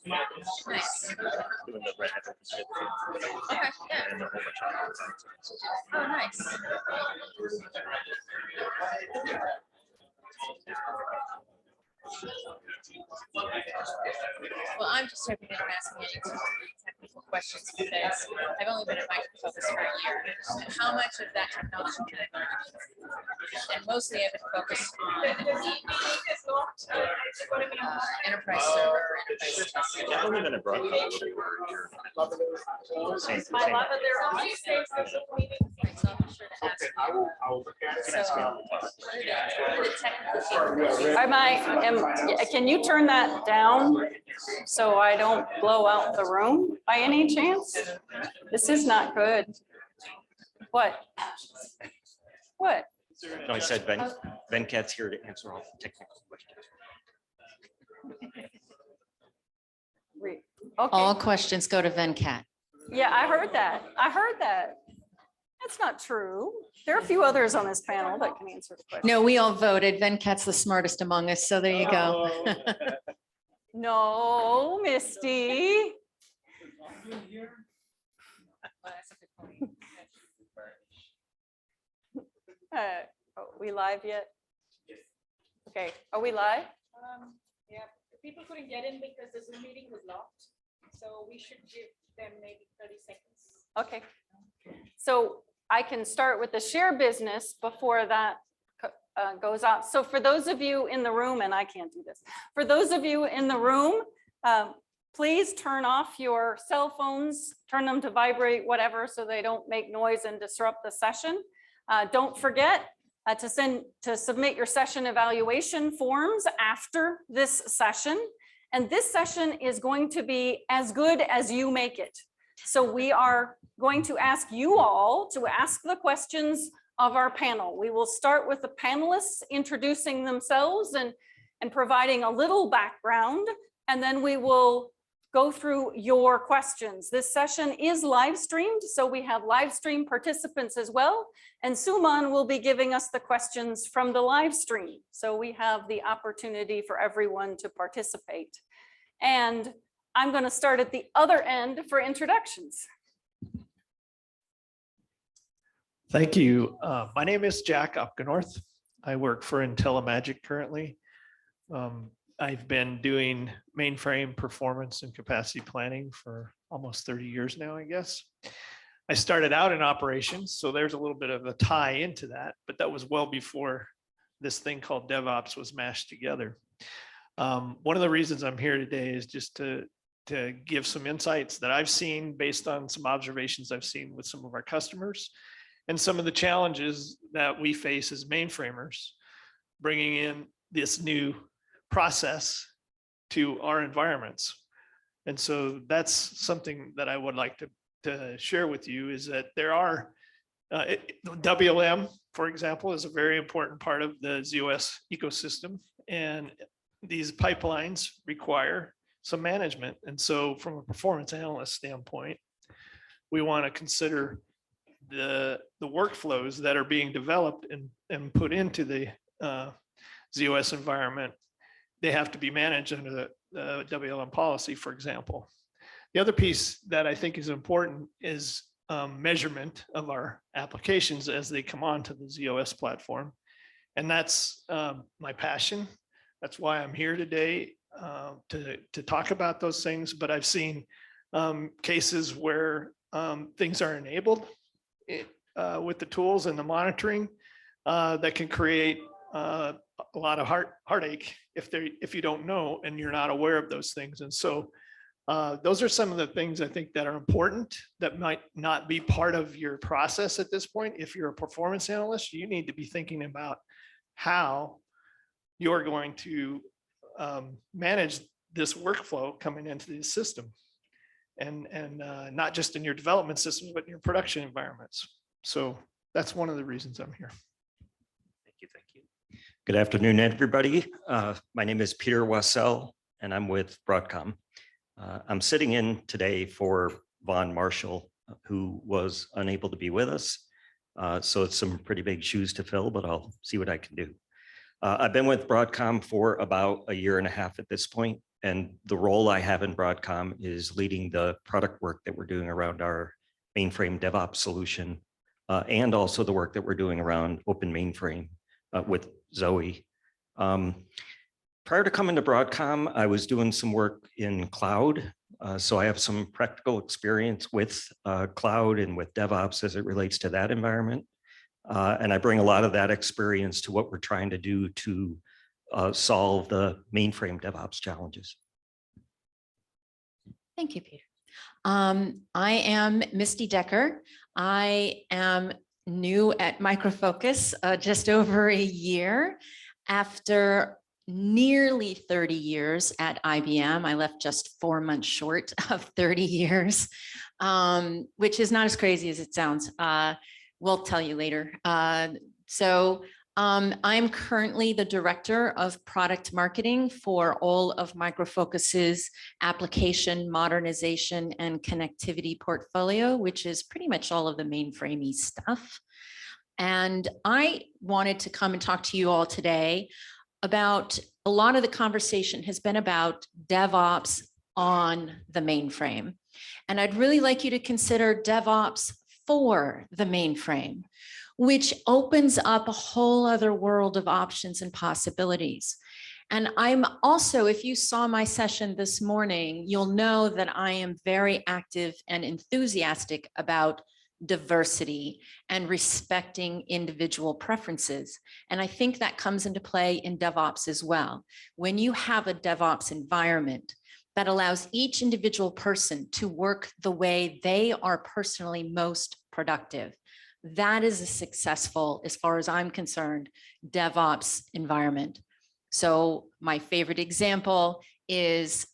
Nice. Doing the red hat shit. Okay, yeah. And a whole bunch of other things. Oh, nice. Well, I'm just hoping that I'm asking any too many technical questions because I've only been at Microfocus for a year. And how much of that technology can I learn? And mostly I've been focused on the enterprise server, enterprise testing. Yeah, other than a broadcom, you're same. I love it. They're all the same. So I'll be sure to ask you. So, what are the technical Can you turn that down so I don't blow out the room by any chance? This is not good. What? What? No, I said Venkat's here to answer all the technical questions. Okay. All questions go to Venkat. Yeah, I heard that. I heard that. That's not true. There are a few others on this panel that can answer the question. No, we all voted. Venkat's the smartest among us, so there you go. No, Misty. Are we live yet? Okay, are we live? Yeah, people couldn't get in because the Zoom meeting was locked. So we should give them maybe 30 seconds. Okay. So I can start with the share business before that goes out. So for those of you in the room, and I can't do this, for those of you in the room, please turn off your cell phones, turn them to vibrate, whatever, so they don't make noise and disrupt the session. Don't forget to submit your session evaluation forms after this session. And this session is going to be as good as you make it. So we are going to ask you all to ask the questions of our panel. We will start with the panelists introducing themselves and providing a little background, and then we will go through your questions. This session is live streamed, so we have live stream participants as well. And Suman will be giving us the questions from the live stream. So we have the opportunity for everyone to participate. And I'm going to start at the other end for introductions. Thank you. My name is Jack Upgenorth. I work for IntelliMagic currently. I've been doing mainframe performance and capacity planning for almost 30 years now, I guess. I started out in operations, so there's a little bit of a tie into that, but that was well before this thing called DevOps was mashed together. One of the reasons I'm here today is just to give some insights that I've seen based on some observations I've seen with some of our customers and some of the challenges that we face as mainframers, bringing in this new process to our environments. And so that's something that I would like to share with you, is that there are, WLM, for example, is a very important part of the ZOS ecosystem. And these pipelines require some management. And so from a performance analyst standpoint, we want to consider the workflows that are being developed and put into the ZOS environment. They have to be managed under the WLM policy, for example. The other piece that I think is important is measurement of our applications as they come onto the ZOS platform. And that's my passion. That's why I'm here today, to talk about those things. But I've seen cases where things are enabled with the tools and the monitoring that can create a lot of heartache if you don't know and you're not aware of those things. And so those are some of the things I think that are important that might not be part of your process at this point. If you're a performance analyst, you need to be thinking about how you're going to manage this workflow coming into the system, and not just in your development systems, but in your production environments. So that's one of the reasons I'm here. Thank you. Thank you. Good afternoon, everybody. My name is Peter Wassell, and I'm with Broadcom. I'm sitting in today for Vaughn Marshall, who was unable to be with us. So it's some pretty big shoes to fill, but I'll see what I can do. I've been with Broadcom for about a year and a half at this point, And the role I have in Broadcom is leading the product work that we're doing around our mainframe DevOps solution, and also the work that we're doing around open mainframe with Zoe. Prior to coming to Broadcom, I was doing some work in cloud. So I have some practical experience with cloud and with DevOps as it relates to that environment. And I bring a lot of that experience to what we're trying to do to solve the mainframe DevOps challenges. Thank you, Peter. I am Misty Decker. I am new at Micro Focus, just over a year. After nearly 30 years at IBM, I left just 4 months short of 30 years, which is not as crazy as it sounds. We'll tell you later. I'm currently the director of product marketing for all of Micro Focus's application modernization and connectivity portfolio, which is pretty much all of the mainframe-y stuff. And I wanted to come and talk to you all today about a lot of the conversation has been about DevOps on the mainframe. And I'd really like you to consider DevOps for the mainframe, which opens up a whole other world of options and possibilities. And I'm also, if you saw my session this morning, you'll know that I am very active and enthusiastic about diversity and respecting individual preferences. And I think that comes into play in DevOps as well. When you have a DevOps environment that allows each individual person to work the way they are personally most productive, that is a successful, as far as I'm concerned, DevOps environment. So my favorite example is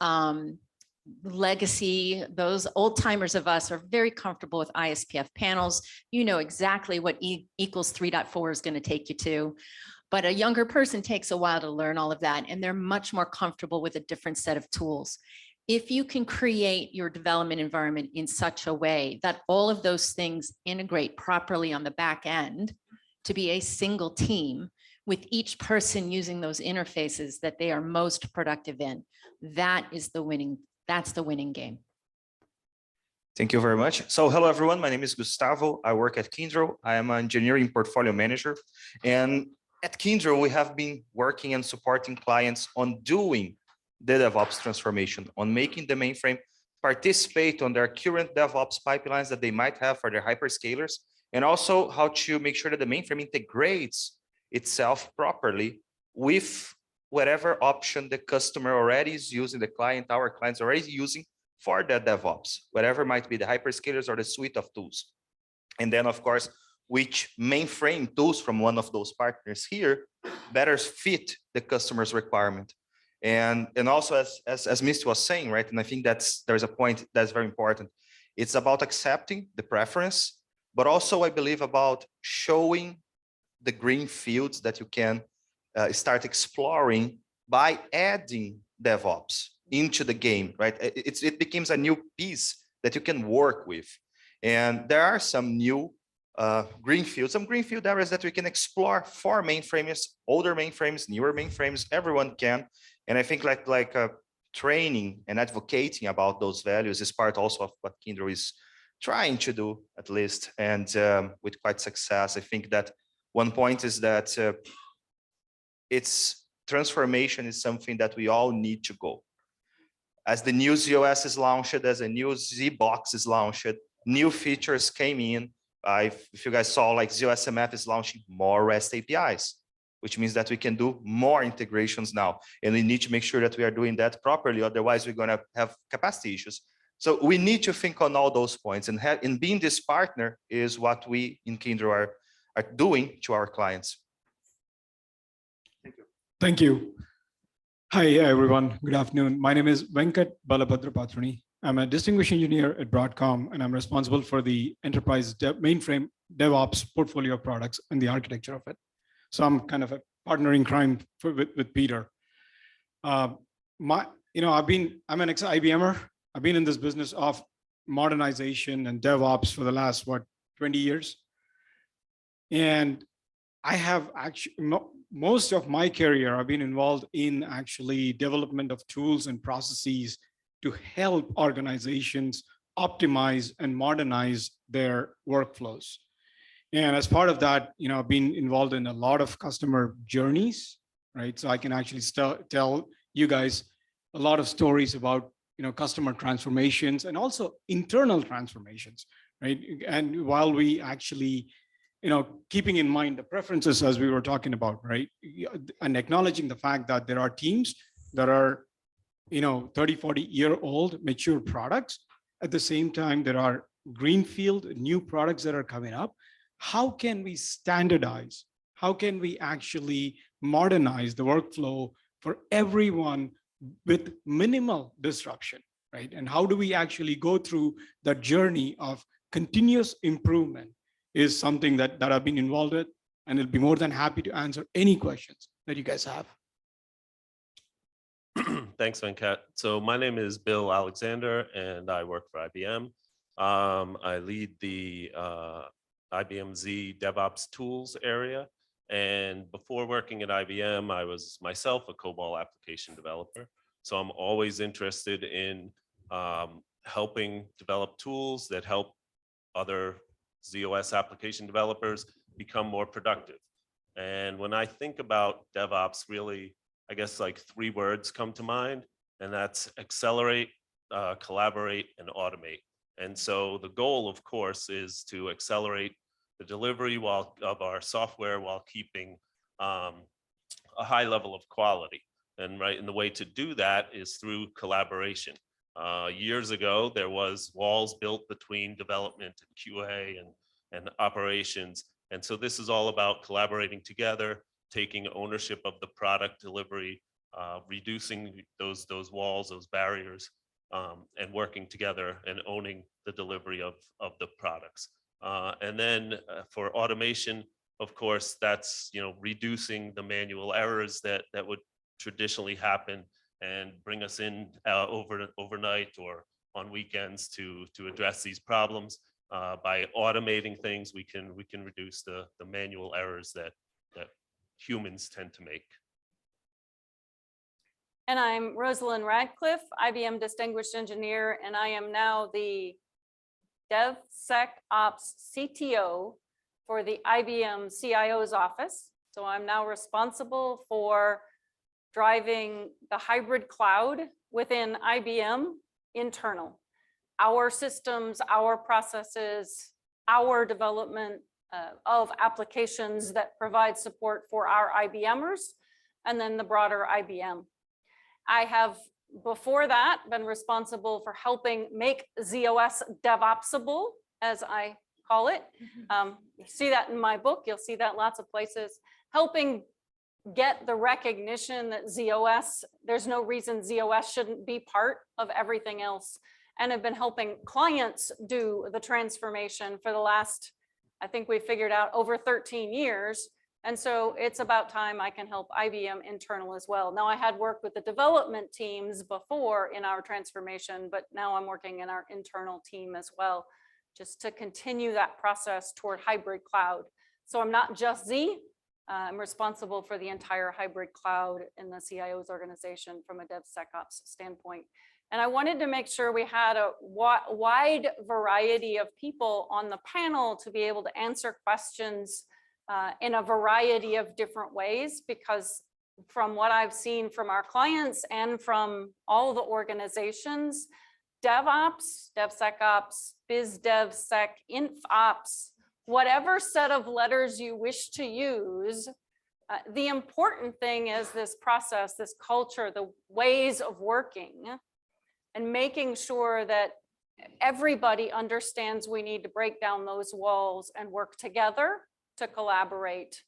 legacy. Those old timers of us are very comfortable with ISPF panels. You know exactly what E equals 3.4 is going to take you to. But a younger person takes a while to learn all of that, and they're much more comfortable with a different set of tools. If you can create your development environment in such a way that all of those things integrate properly on the back end to be a single team with each person using those interfaces that they are most productive in, that's the winning game. Thank you very much. So hello, everyone. My name is Gustavo. I work at Kyndryl. I am an engineering portfolio manager. And at Kyndryl, we have been working and supporting clients on doing the DevOps transformation, on making the mainframe participate on their current DevOps pipelines that they might have for their hyperscalers, and also how to make sure that the mainframe integrates itself properly with whatever option the customer already is using, our clients already using for that DevOps, whatever might be the hyperscalers or the suite of tools. And then, of course, which mainframe tools from one of those partners here better fit the customer's requirement. And also, as Misty was saying, right, and I think there's a point that's very important. It's about accepting the preference, but also I believe about showing the green fields that you can start exploring by adding DevOps into the game, right? It becomes a new piece that you can work with. And there are some new greenfield areas that we can explore for mainframes, older mainframes, newer mainframes, everyone can. And I think like training and advocating about those values is part also of what Kyndryl is trying to do, at least, and with quite success. I think that one point is that its transformation is something that we all need to go. As the new ZOS is launched, as a new ZBox is launched, new features came in. If you guys saw, like ZOSMF is launching more REST APIs, which means that we can do more integrations now. And we need to make sure that we are doing that properly. Otherwise, we're going to have capacity issues. So we need to think on all those points. And being this partner is what we in Kyndryl are doing to our clients. Thank you. Thank you. Hi, everyone. Good afternoon. My name is Venkat Balabhadrapatruni. I'm a distinguished engineer at Broadcom, and I'm responsible for the enterprise mainframe DevOps portfolio of products and the architecture of it. So I'm kind of a partner in crime with Peter. I'm an ex-IBMer. I've been in this business of modernization and DevOps for the last, 20 years. And I have actually, most of my career, I've been involved in actually development of tools and processes to help organizations optimize and modernize their workflows. And as part of that, I've been involved in a lot of customer journeys, right? So I can actually tell you guys a lot of stories about, customer transformations and also internal transformations, right? And while we actually, keeping in mind the preferences as we were talking about, right? And acknowledging the fact that there are teams that are, 30, 40-year-old mature products. At the same time, there are greenfield new products that are coming up. How can we standardize? How can we actually modernize the workflow for everyone with minimal disruption, right? And how do we actually go through the journey of continuous improvement is something that I've been involved with, and I'll be more than happy to answer any questions that you guys have. Thanks, Venkat. So my name is Bill Alexander, and I work for IBM. I lead the IBM Z DevOps tools area. And before working at IBM, I was myself a COBOL application developer. So I'm always interested in helping develop tools that help other ZOS application developers become more productive. And when I think about DevOps, really, I guess like 3 words come to mind, and that's accelerate, collaborate, and automate. And so the goal, of course, is to accelerate the delivery of our software while keeping a high level of quality. And the way to do that is through collaboration. Years ago, there was walls built between development and QA and operations. And so this is all about collaborating together, taking ownership of the product delivery, reducing those walls, those barriers, and working together and owning the delivery of the products. And then for automation, of course, that's reducing the manual errors that would traditionally happen and bring us in overnight or on weekends to address these problems. By automating things, we can reduce the manual errors that humans tend to make. And I'm Rosalind Radcliffe, IBM Distinguished Engineer, and I am now the DevSecOps CTO for the IBM CIO's office. So I'm now responsible for driving the hybrid cloud within IBM internal. Our systems, our processes, our development of applications that provide support for our IBMers, and then the broader IBM. I have, before that, been responsible for helping make ZOS DevOpsable, as I call it. You see that in my book, you'll see that lots of places, helping get the recognition that ZOS, there's no reason ZOS shouldn't be part of everything else, and have been helping clients do the transformation for the last, I think we figured out, over 13 years. And so it's about time I can help IBM internal as well. Now, I had worked with the development teams before in our transformation, but now I'm working in our internal team as well, just to continue that process toward hybrid cloud. So I'm not just Z, I'm responsible for the entire hybrid cloud in the CIO's organization from a DevSecOps standpoint. And I wanted to make sure we had a wide variety of people on the panel to be able to answer questions in a variety of different ways, because from what I've seen from our clients and from all the organizations, DevOps, DevSecOps, BizDevSec, InfOps, whatever set of letters you wish to use, the important thing is this process, this culture, the ways of working, and making sure that everybody understands we need to break down those walls and work together to collaborate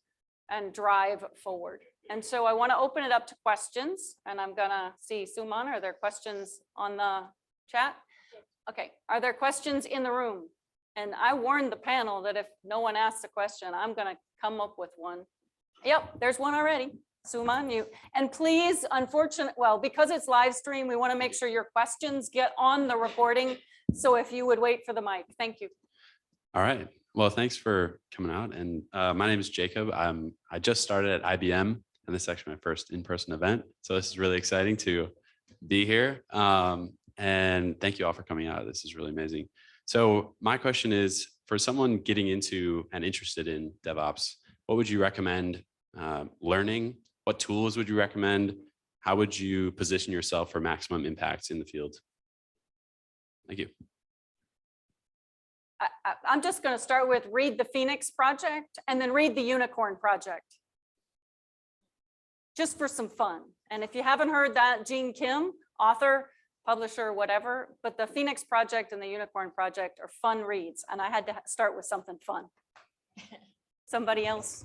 and drive forward. And so I want to open it up to questions, and I'm gonna see Suman, are there questions on the chat? Okay, are there questions in the room? And I warned the panel that if no one asks a question, I'm gonna come up with one. Yep, there's one already. Suman, you, and please, well, because it's live stream, we want to make sure your questions get on the recording. So if you would wait for the mic, thank you. All right. Well, thanks for coming out. And my name is Jacob. I just started at IBM, and this is actually my first in-person event. So this is really exciting to be here. And thank you all for coming out. This is really amazing. So my question is, for someone getting into and interested in DevOps, what would you recommend learning? What tools would you recommend? How would you position yourself for maximum impact in the field? Thank you. I'm just going to start with read the Phoenix Project and then read the Unicorn Project. Just for some fun. And if you haven't heard that, Gene Kim, author, publisher, whatever, but the Phoenix Project and the Unicorn Project are fun reads. And I had to start with something fun. Somebody else?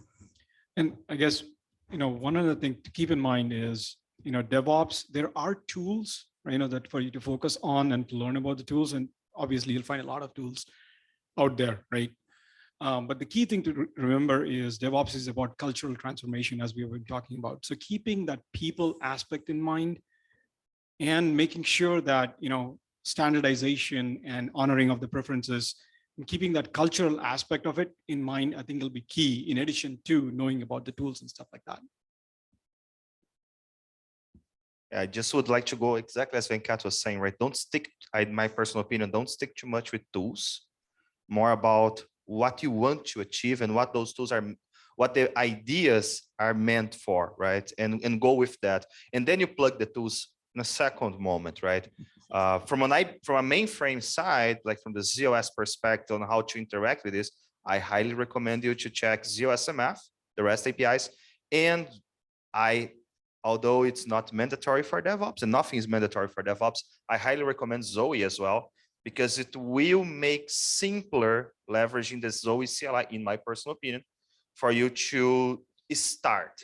And I guess, one other thing to keep in mind is, DevOps, there are tools, that for you to focus on and to learn about the tools. And obviously you'll find a lot of tools out there, right? But the key thing to remember is DevOps is about cultural transformation, as we have been talking about. So keeping that people aspect in mind and making sure that, standardization and honoring of the preferences and keeping that cultural aspect of it in mind, I think will be key in addition to knowing about the tools and stuff like that. I just would like to go exactly as Venkat was saying, right? Don't stick, in my personal opinion, don't stick too much with tools. More about what you want to achieve and what those tools are, what the ideas are meant for, right? And go with that. And then you plug the tools in a second moment, right? From a mainframe side, like from the ZOS perspective on how to interact with this, I highly recommend you to check ZOSMF, the REST APIs. And although it's not mandatory for DevOps and nothing is mandatory for DevOps, I highly recommend Zoe as well, because it will make simpler leveraging the Zoe CLI, in my personal opinion, for you to start.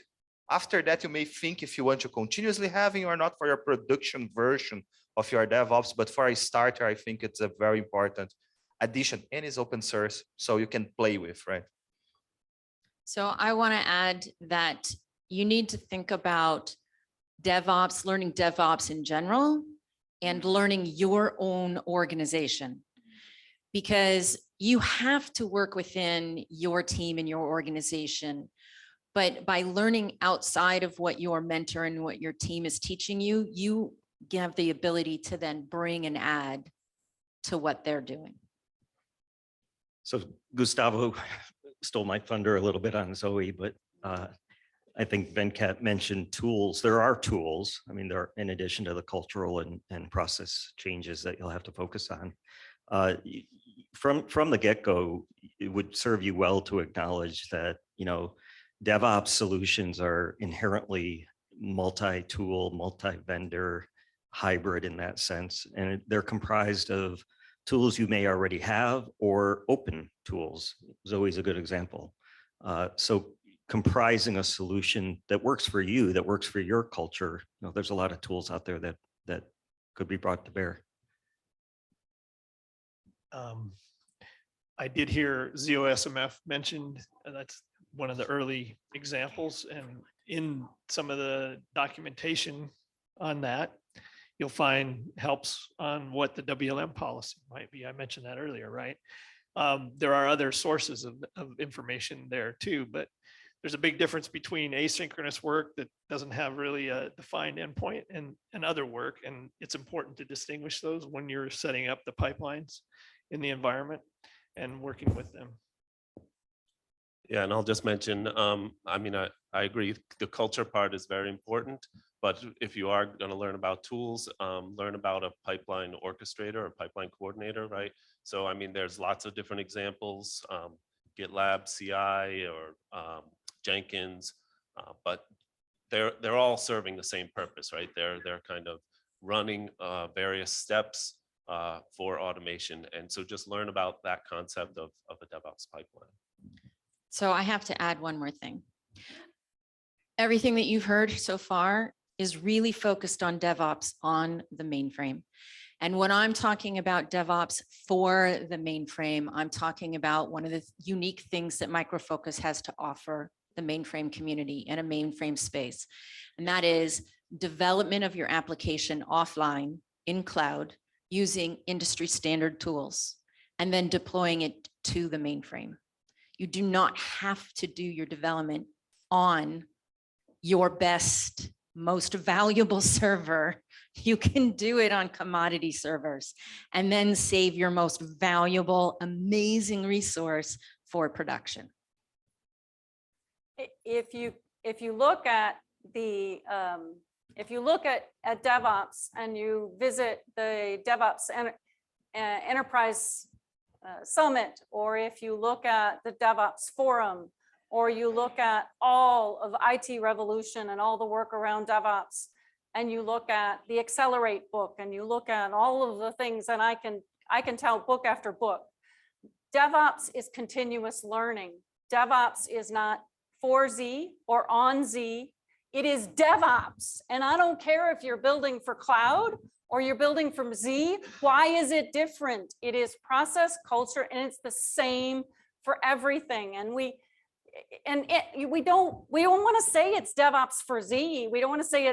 After that, you may think if you want to continuously having or not for your production version of your DevOps, but for a starter, I think it's a very important addition, and it's open source, so you can play with, right? So I want to add that you need to think about DevOps, learning DevOps in general, and learning your own organization, because you have to work within your team and your organization. But by learning outside of what your mentor and what your team is teaching you, you have the ability to then bring and add to what they're doing. So Gustavo stole my thunder a little bit on Zoe, but I think Venkat mentioned tools. There are tools. I mean, there are, in addition to the cultural and process changes that you'll have to focus on. From the get-go, it would serve you well to acknowledge that, DevOps solutions are inherently multi-tool, multi-vendor, hybrid in that sense. And they're comprised of tools you may already have or open tools. Zoe's a good example. So comprising a solution that works for you, that works for your culture, there's a lot of tools out there that could be brought to bear. I did hear ZOSMF mentioned, and that's one of the early examples. And in some of the documentation on that, you'll find helps on what the WLM policy might be. I mentioned that earlier, right? There are other sources of information there too, but there's a big difference between asynchronous work that doesn't have really a defined endpoint and other work. And it's important to distinguish those when you're setting up the pipelines in the environment and working with them. Yeah, and I'll just mention, I mean, I agree, the culture part is very important, but if you are going to learn about tools, learn about a pipeline orchestrator or pipeline coordinator, right? So, I mean, there's lots of different examples, GitLab, CI, or Jenkins, but they're all serving the same purpose, right? They're kind of running various steps for automation. And so just learn about that concept of a DevOps pipeline. So I have to add one more thing. Everything that you've heard so far is really focused on DevOps on the mainframe. And when I'm talking about DevOps for the mainframe, I'm talking about one of the unique things that Micro Focus has to offer the mainframe community in a mainframe space. And that is development of your application offline in cloud using industry standard tools, and then deploying it to the mainframe. You do not have to do your development on your best, most valuable server. You can do it on commodity servers and then save your most valuable, amazing resource for production. If you look at the if you look at DevOps and you visit the DevOps Enterprise Summit, or if you look at the DevOps Forum, or you look at all of IT Revolution and all the work around DevOps, and you look at the Accelerate book, and you look at all of the things, and I can tell book after book, DevOps is continuous learning. DevOps is not for Z or on Z. It is DevOps. And I don't care if you're building for cloud or you're building from Z. Why is it different? It is process, culture, and it's the same for everything. And we don't want to say it's DevOps for Z. We don't want to say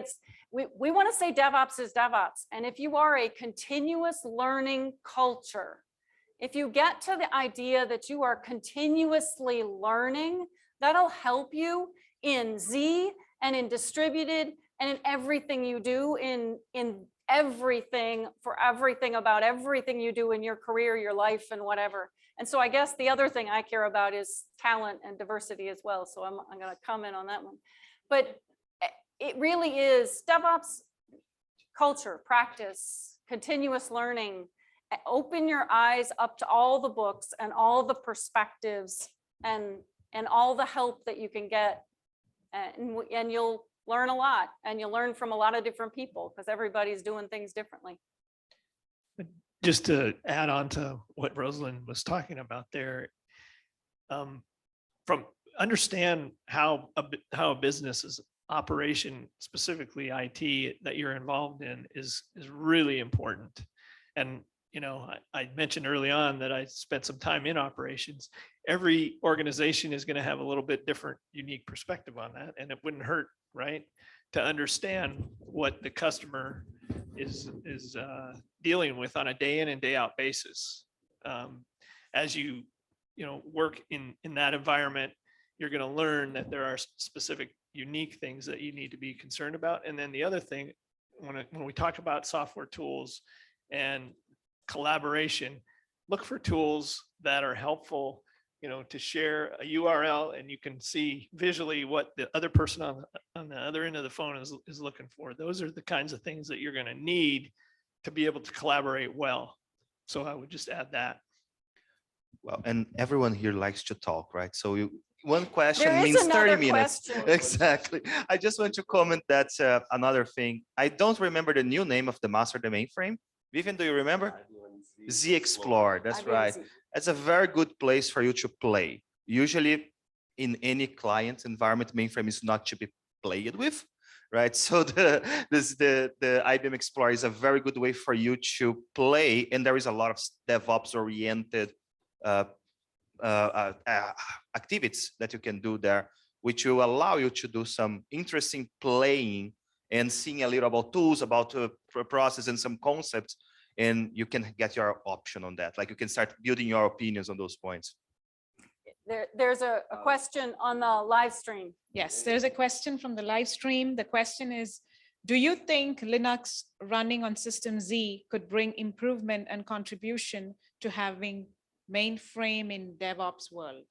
we want to say DevOps is DevOps. And if you are a continuous learning culture, if you get to the idea that you are continuously learning, that'll help you in Z and in distributed and in everything you do, in everything, for everything about everything you do in your career, your life, and whatever. And so I guess the other thing I care about is talent and diversity as well. So I'm going to comment on that one. But it really is DevOps culture, practice, continuous learning. Open your eyes up to all the books and all the perspectives and all the help that you can get. And you'll learn a lot, and you'll learn from a lot of different people because everybody's doing things differently. Just to add on to what Rosalind was talking about there, from understand how a business's operation, specifically IT, that you're involved in is really important. And you know, I mentioned early on that I spent some time in operations. Every organization is going to have a little bit different, unique perspective on that, and it wouldn't hurt, right, to understand what the customer is dealing with on a day in and day out basis. As you work in that environment, you're going to learn that there are specific, unique things that you need to be concerned about. And then the other thing, when we talk about software tools and collaboration, look for tools that are helpful, to share a URL and you can see visually what the other person on the other end of the phone is looking for. Those are the kinds of things that you're going to need to be able to collaborate well. So I would just add that. Well, and everyone here likes to talk, right? So one question There is means 30 another minutes. question. Exactly. I just want to comment that another thing. I don't remember the new name of the master of the mainframe. Vivian, do you remember? Z Explore. That's right. It's a very good place for you to play. Usually in any client environment, mainframe is not to be played with, right? So the IBM Explorer is a very good way for you to play. And there is a lot of DevOps oriented activities that you can do there, which will allow you to do some interesting playing and seeing a little about tools, about process and some concepts. And you can get your option on that. Like you can start building your opinions on those points. There's a question on the live stream. Yes, there's a question from the live stream. The question is, do you think Linux running on System Z could bring improvement and contribution to having mainframe in DevOps world?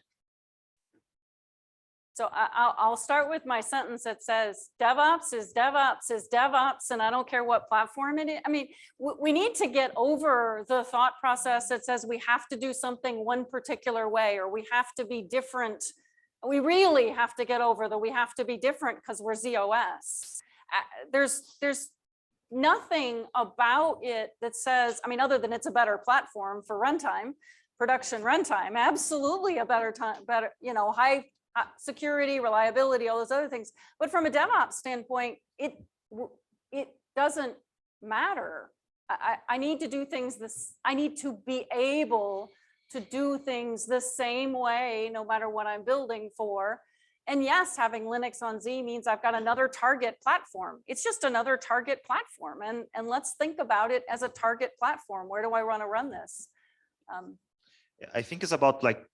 So I'll start with my sentence that says DevOps is DevOps is DevOps, and I don't care what platform it is. I mean, we need to get over the thought process that says we have to do something one particular way, or we have to be different. We really have to get over that we have to be different because we're ZOS. There's nothing about it that says, I mean, other than it's a better platform for runtime, production runtime, absolutely a better time, better, high security, reliability, all those other things. But from a DevOps standpoint, it doesn't matter. I need to do things I need to be able to do things the same way, no matter what I'm building for. And yes, having Linux on Z means I've got another target platform. It's just another target platform. And let's think about it as a target platform. Where do I want to run this? I think it's about like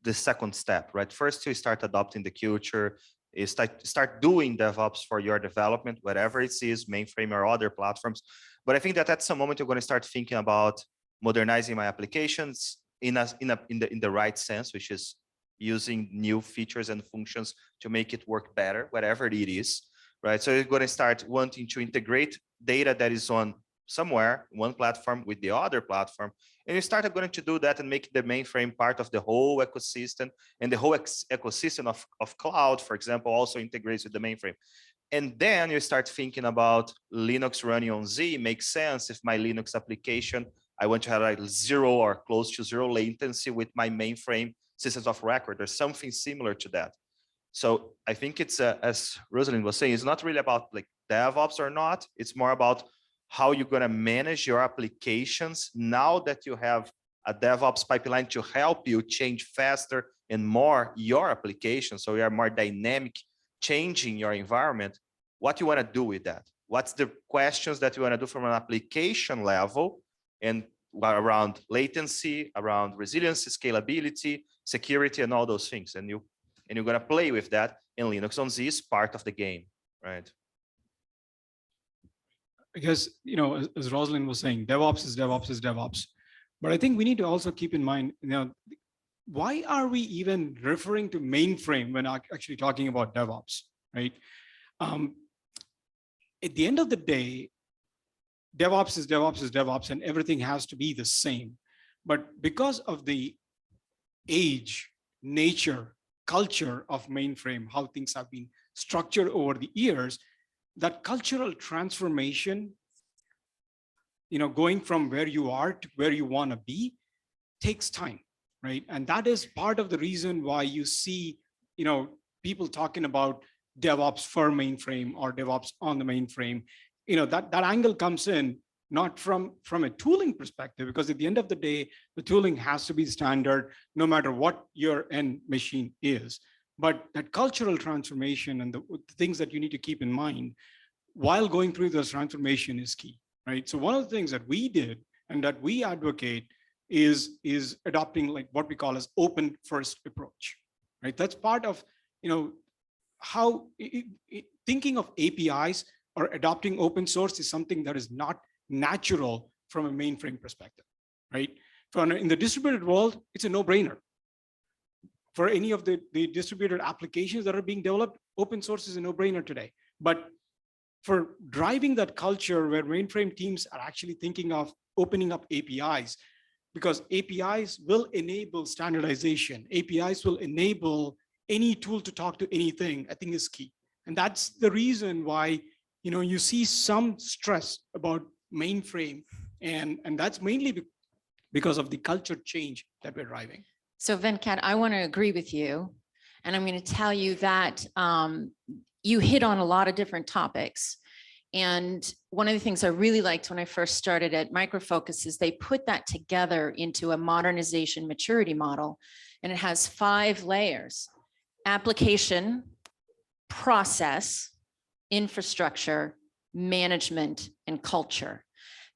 the second step, right? First, you start adopting the culture, you start doing DevOps for your development, whatever it is, mainframe or other platforms. But I think that at some moment you're going to start thinking about modernizing my applications in the right sense, which is using new features and functions to make it work better, whatever it is, right? So you're going to start wanting to integrate data that is on somewhere, one platform with the other platform, and you start going to do that and make the mainframe part of the whole ecosystem, and the whole ecosystem of cloud, for example, also integrates with the mainframe. And then you start thinking about Linux running on Z. Makes sense if my Linux application, I want to have like 0 or close to 0 latency with my mainframe systems of record or something similar to that. So I think it's, as Rosalind was saying, it's not really about like DevOps or not. It's more about how you're going to manage your applications now that you have a DevOps pipeline to help you change faster and more your application. So you are more dynamic, changing your environment. What you want to do with that? What's the questions that you want to do from an application level and around latency, around resiliency, scalability, security, and all those things. And you're going to play with that. And Linux on Z is part of the game, right? Because, you know, as Rosalind was saying, DevOps is DevOps is DevOps. But I think we need to also keep in mind, you know, why are we even referring to mainframe when actually talking about DevOps, right? At the end of the day, DevOps is DevOps is DevOps, and everything has to be the same. But because of the age, nature, culture of mainframe, how things have been structured over the years, that cultural transformation, you know, going from where you are to where you want to be takes time, right? And that is part of the reason why you see, you know, people talking about DevOps for mainframe or DevOps on the mainframe. You know, that angle comes in not from a tooling perspective, because at the end of the day, the tooling has to be standard no matter what your end machine is. But that cultural transformation and the things that you need to keep in mind while going through this transformation is key, right? So one of the things that we did and that we advocate is adopting like what we call as open first approach, right? That's part of, you know, how thinking of APIs or adopting open source is something that is not natural from a mainframe perspective, right? In the distributed world, it's a no-brainer. For any of the distributed applications that are being developed, open source is a no-brainer today. But for driving that culture where mainframe teams are actually thinking of opening up APIs, because APIs will enable standardization, APIs will enable any tool to talk to anything, I think is key. And that's the reason why, you know, you see some stress about mainframe, and that's mainly because of the culture change that we're driving. So Venkat, I want to agree with you. And I'm going to tell you that you hit on a lot of different topics. And one of the things I really liked when I first started at Micro Focus is they put that together into a modernization maturity model. And it has 5 layers: application, process, infrastructure, management, and culture.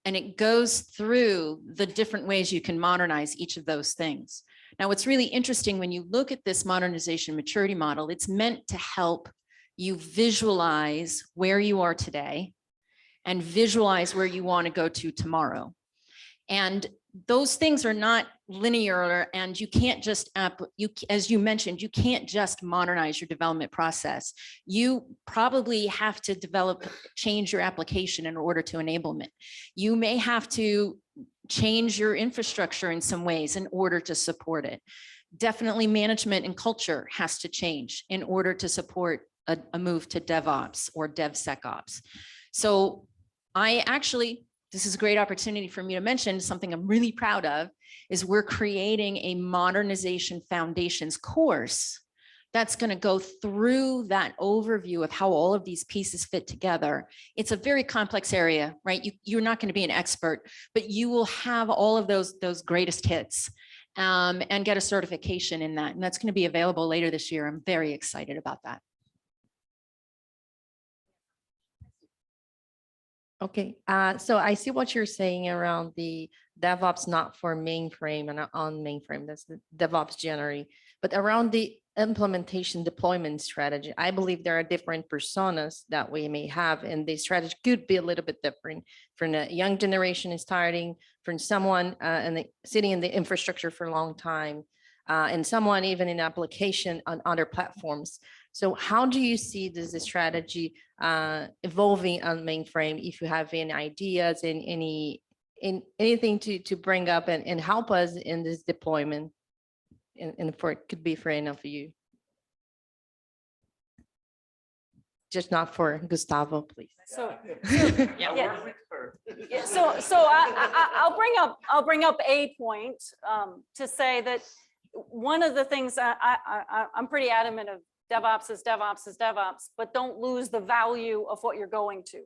And it goes through the different ways you can modernize each of those things. Now, what's really interesting when you look at this modernization maturity model, it's meant to help you visualize where you are today and visualize where you want to go to tomorrow. And those things are not linear, and you can't just, as you mentioned, you can't just modernize your development process. You probably have to change your application in order to enablement. You may have to change your infrastructure in some ways in order to support it. Definitely management and culture has to change in order to support a move to DevOps or DevSecOps. So this is a great opportunity for me to mention something I'm really proud of, is we're creating a modernization foundations course that's going to go through that overview of how all of these pieces fit together. It's a very complex area, right? You're not going to be an expert, but you will have all of those greatest hits and get a certification in that. And that's going to be available later this year. I'm very excited about that. Okay, so I see what you're saying around the DevOps not for mainframe and on mainframe, that's the DevOps generally, but around the implementation deployment strategy, I believe there are different personas that we may have, and the strategy could be a little bit different from a young generation is starting, from someone sitting in the infrastructure for a long time, and someone even in application on other platforms. So how do you see this strategy evolving on mainframe? If you have any ideas and anything to bring up and help us in this deployment, and for it could be for any of you. Just not for Gustavo, please. So, yeah. Yeah, so I'll bring up a point to say that one of the things I'm pretty adamant of, DevOps is DevOps is DevOps, but don't lose the value of what you're going to.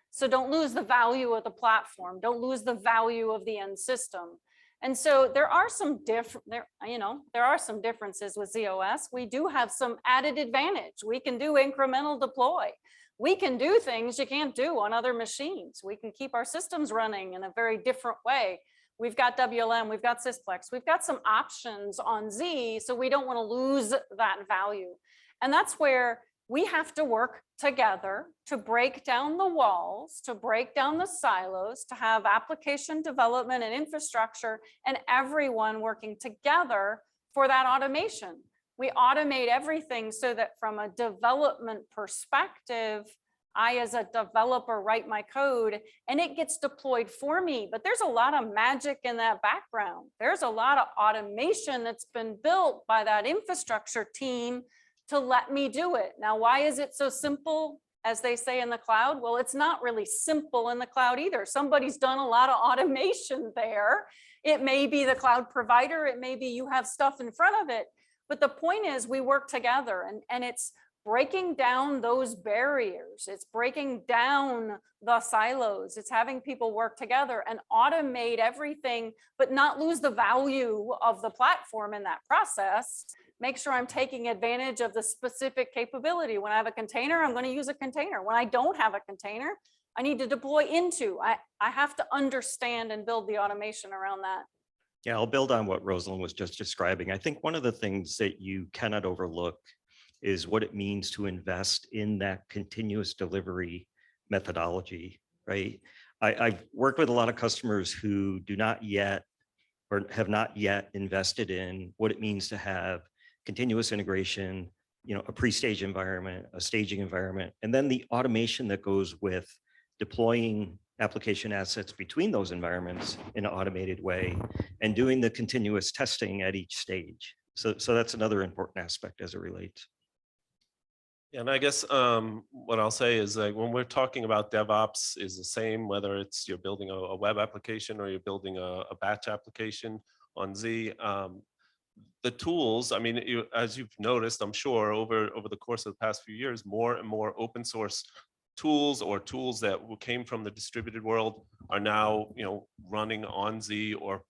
So don't lose the value of the platform. Don't lose the value of the end system. And so there are some there are some differences with ZOS. We do have some added advantage. We can do incremental deploy. We can do things you can't do on other machines. We can keep our systems running in a very different way. We've got WLM, we've got Sysplex, we've got some options on Z, so we don't want to lose that value. And that's where we have to work together to break down the walls, to break down the silos, to have application development and infrastructure and everyone working together for that automation. We automate everything so that from a development perspective, I as a developer write my code and it gets deployed for me, but there's a lot of magic in that background. There's a lot of automation that's been built by that infrastructure team to let me do it. Now, why is it so simple, as they say in the cloud? Well, it's not really simple in the cloud either. Somebody's done a lot of automation there. It may be the cloud provider, it may be you have stuff in front of it, but the point is we work together, and it's breaking down those barriers. It's breaking down the silos. It's having people work together and automate everything, but not lose the value of the platform in that process. Make sure I'm taking advantage of the specific capability. When I have a container, I'm going to use a container. When I don't have a container, I need to deploy into. I have to understand and build the automation around that. Yeah, I'll build on what Rosalind was just describing. I think one of the things that you cannot overlook is what it means to invest in that continuous delivery methodology, right? I've worked with a lot of customers who do not yet or have not yet invested in what it means to have continuous integration, a pre-stage environment, a staging environment, and then the automation that goes with deploying application assets between those environments in an automated way and doing the continuous testing at each stage. So that's another important aspect as it relates. Yeah, and I guess what I'll say is like when we're talking about DevOps is the same, whether it's you're building a web application or you're building a batch application on Z. The tools, I mean, as you've noticed, I'm sure over the course of the past few years, more and more open source tools or tools that came from the distributed world are now, running on Z or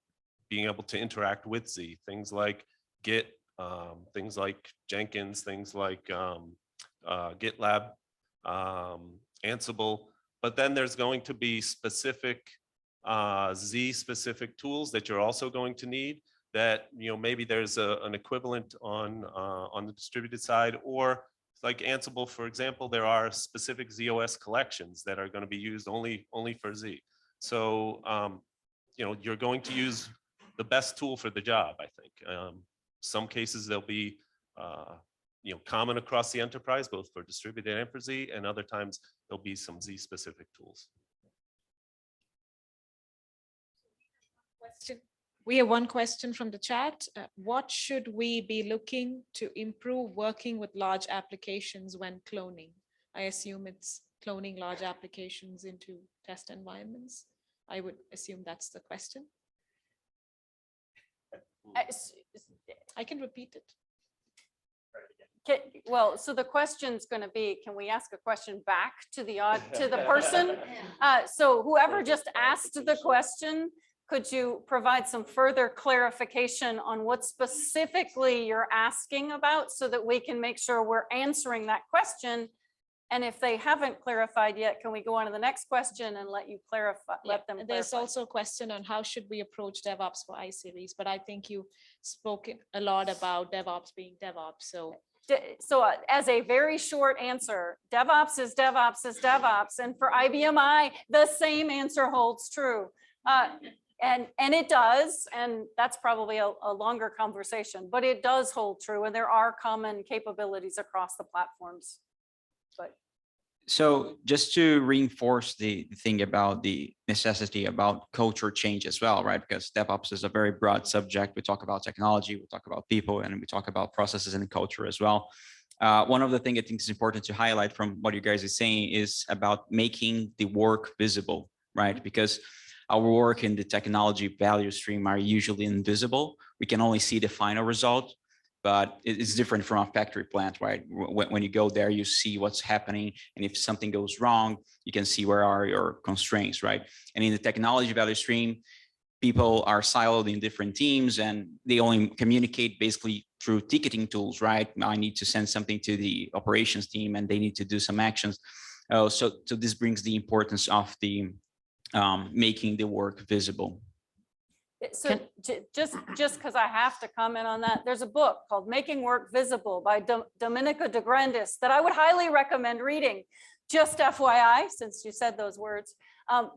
being able to interact with Z. Things like Git, things like Jenkins, things like GitLab, Ansible. But then there's going to be specific Z specific tools that you're also going to need. That maybe there's an equivalent on the distributed side, or like Ansible, for example, there are specific ZOS collections that are going to be used only for Z. So you're going to use the best tool for the job, I think. Some cases they'll be common across the enterprise, both for distributed and for Z, and other times there'll be some Z specific tools. We have one question from the chat. What should we be looking to improve working with large applications when cloning? I assume it's cloning large applications into test environments. I would assume that's the question. I can repeat it. Well, so the question's going to be, can we ask a question back to the person? So whoever just asked the question, could you provide some further clarification on what specifically you're asking about so that we can make sure we're answering that question And if they haven't clarified yet, can we go on to the next question and let you clarify, let them There's clarify? also a question on how should we approach DevOps for iSeries, but I think you spoke a lot about DevOps being DevOps, so. So as a very short answer, DevOps is DevOps is DevOps. And for IBMI, the same answer holds true. And it does, and that's probably a longer conversation, but it does hold true. And there are common capabilities across the platforms. But so just to reinforce the thing about the necessity about culture change as well, right? Because DevOps is a very broad subject. We talk about technology, we talk about people, and we talk about processes and culture as well. One of the things I think is important to highlight from what you guys are saying is about making the work visible, right? Because our work in the technology value stream are usually invisible. We can only see the final result, but it's different from a factory plant, right? When you go there, you see what's happening. And if something goes wrong, you can see where are your constraints, right? And in the technology value stream, people are siloed in different teams and they only communicate basically through ticketing tools, right? I need to send something to the operations team and they need to do some actions. So this brings the importance of the making the work visible. so just because I have to comment on that, there's a book called Making Work Visible by Dominica de Grandis that I would highly recommend reading. Just FYI, since you said those words.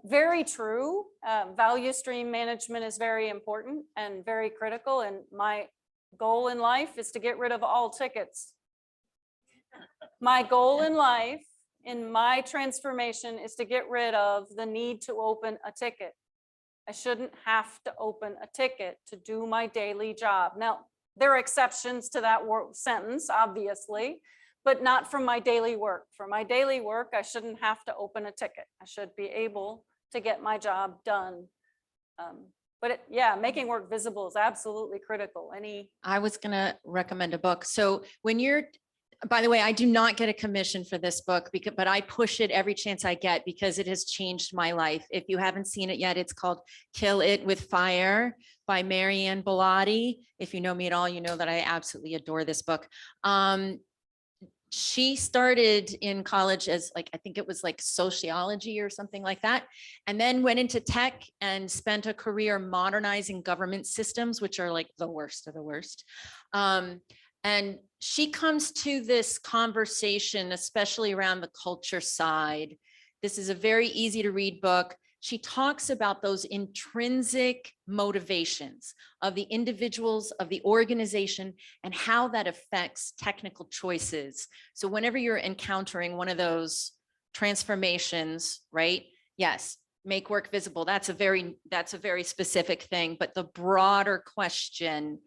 Very true. Value stream management is very important and very critical. And my goal in life is to get rid of all tickets. My goal in life, in my transformation, is to get rid of the need to open a ticket. I shouldn't have to open a ticket to do my daily job. Now, there are exceptions to that sentence, obviously, but not from my daily work. For my daily work, I shouldn't have to open a ticket. I should be able to get my job done. Yeah, making work visible is absolutely critical. I was going to recommend a book. So when you're, by the way, I do not get a commission for this book, but I push it every chance I get because it has changed my life. If you haven't seen it yet, it's called Kill It with Fire by Marianne Bellotti. If you know me at all, you know that I absolutely adore this book. She started in college as I think it was sociology or something like that, and then went into tech and spent a career modernizing government systems, which are the worst of the worst. And she comes to this conversation, especially around the culture side. This is a very easy to read book. She talks about those intrinsic motivations of the individuals, of the organization, and how that affects technical choices. So whenever you're encountering one of those transformations, right? Yes, make work visible. That's a very specific thing, but the broader question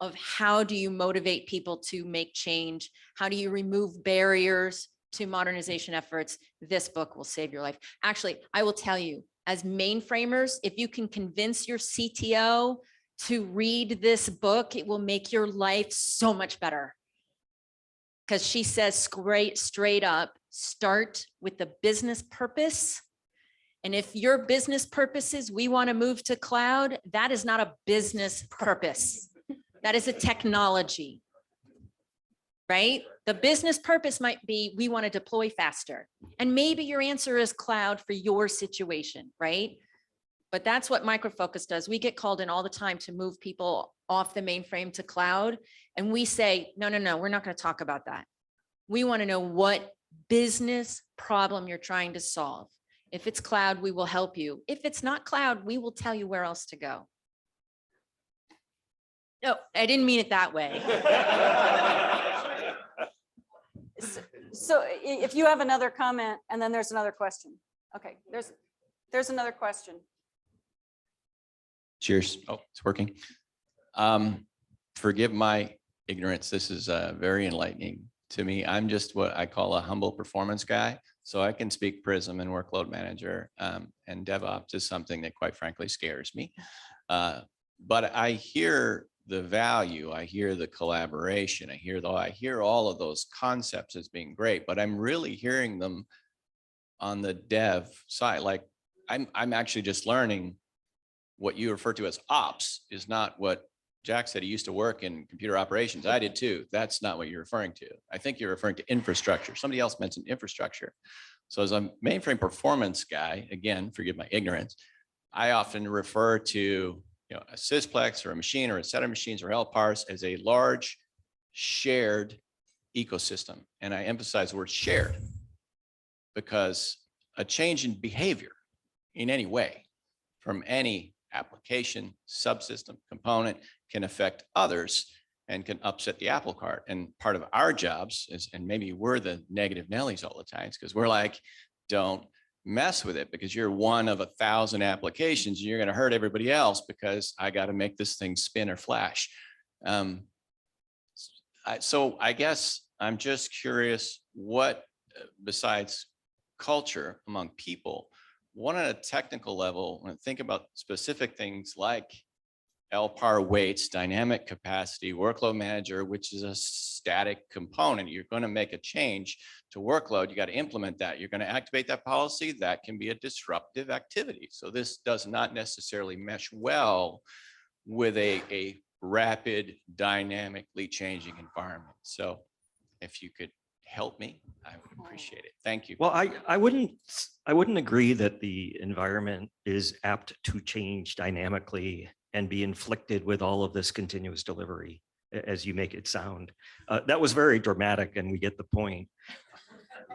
of how do you motivate people to make change? How do you remove barriers to modernization efforts? This book will save your life. Actually, I will tell you, as mainframers, if you can convince your CTO to read this book, it will make your life so much better. Because she says straight up, start with the business purpose. And if your business purpose is we want to move to cloud, that is not a business purpose. That is a technology, right? The business purpose might be we want to deploy faster. And maybe your answer is cloud for your situation, right? But that's what Micro Focus does. We get called in all the time to move people off the mainframe to cloud. And we say, no, we're not going to talk about that. We want to know what business problem you're trying to solve. If it's cloud, we will help you. If it's not cloud, we will tell you where else to go. No, I didn't mean it that way. So if you have another comment, and then there's another question. Okay, there's another question. Cheers. Oh, it's working. Forgive my ignorance. This is very enlightening to me. I'm just what I call a humble performance guy. So I can speak Prism and Workload Manager, and DevOps is something that quite frankly scares me. But I hear the value, I hear the collaboration, I hear all of those concepts as being great, but I'm really hearing them on the dev side. Like I'm actually just learning what you refer to as ops is not what Jack said he used to work in computer operations. I did too. That's not what you're referring to. I think you're referring to infrastructure. Somebody else mentioned infrastructure. So as a mainframe performance guy, again, forgive my ignorance, I often refer to a sysplex or a machine or a set of machines or LPARs as a large shared ecosystem. And I emphasize the word shared because a change in behavior in any way from any application, subsystem, component can affect others and can upset the apple cart. And part of our jobs is, and maybe we're the negative Nellies all the time, because we're like, don't mess with it because you're one of 1,000 applications. And you're going to hurt everybody else because I got to make this thing spin or flash. So I guess I'm just curious what, besides culture among people, what on a technical level, when I think about specific things like LPAR weights, dynamic capacity, workload manager, which is a static component. You're going to make a change to workload. You got to implement that. You're going to activate that policy. That can be a disruptive activity. So this does not necessarily mesh well with a rapid, dynamically changing environment. So if you could help me, I would appreciate it. Thank you. Well, I wouldn't agree that the environment is apt to change dynamically and be inflicted with all of this continuous delivery, as you make it sound. That was very dramatic, and we get the point.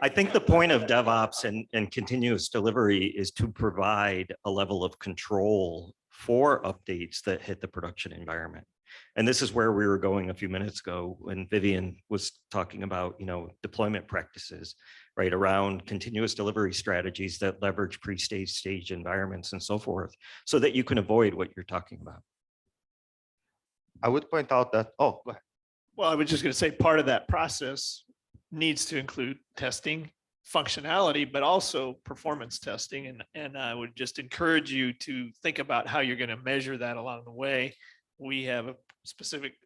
I think the point of DevOps and continuous delivery is to provide a level of control for updates that hit the production environment. And this is where we were going a few minutes ago when Vivian was talking about, deployment practices, right, around continuous delivery strategies that leverage stage environments and so forth, so that you can avoid what you're talking about. I would point out that, oh, go ahead. Well, I was just going to say part of that process needs to include testing functionality, but also performance testing. And I would just encourage you to think about how you're going to measure that along the way. We have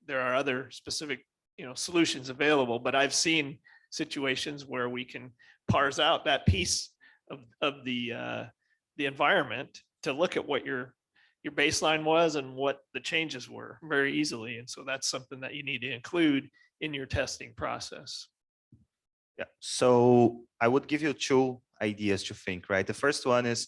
there are other specific, solutions available, but I've seen situations where we can parse out that piece of the environment to look at what your baseline was and what the changes were very easily. And so that's something that you need to include in your testing process. Yeah, so I would give you 2 ideas to think, right? The first one is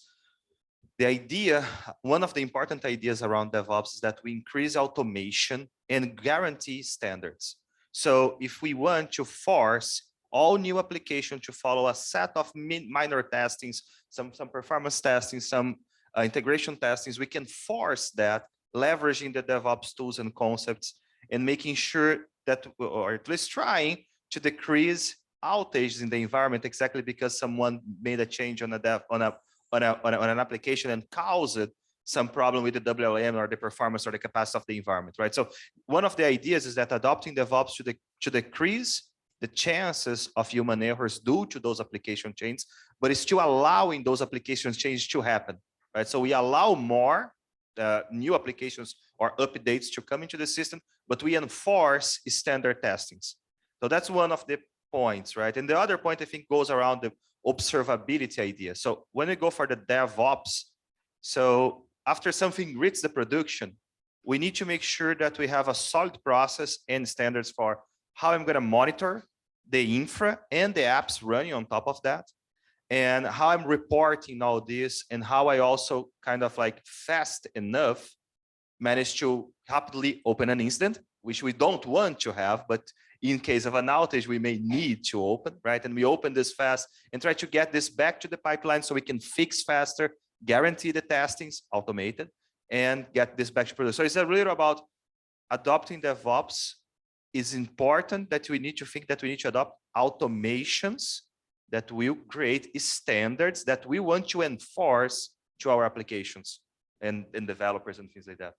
the idea, one of the important ideas around DevOps is that we increase automation and guarantee standards. So if we want to force all new applications to follow a set of minor testings, some performance testing, some integration testings, we can force that, leveraging the DevOps tools and concepts and making sure that, or at least trying to decrease outages in the environment exactly because someone made a change on an application and caused some problem with the WLM or the performance or the capacity of the environment, right? So one of the ideas is that adopting DevOps to decrease the chances of human errors due to those application changes, but it's still allowing those application changes to happen, right? So we allow more new applications or updates to come into the system, but we enforce standard testings. So that's one of the points, right? And the other point I think goes around the observability idea. So when we go for the DevOps, so after something reaches the production, we need to make sure that we have a solid process and standards for how I'm going to monitor the infra and the apps running on top of that, and how I'm reporting all this, and how I also kind of like fast enough manage to rapidly open an incident, which we don't want to have, but in case of an outage, we may need to open, right? And we open this fast and try to get this back to the pipeline so we can fix faster, guarantee the testings automated, and get this back to production. So it's really about adopting DevOps. Is important that we need to think that we need to adopt automations that will create standards that we want to enforce to our applications and developers and things like that.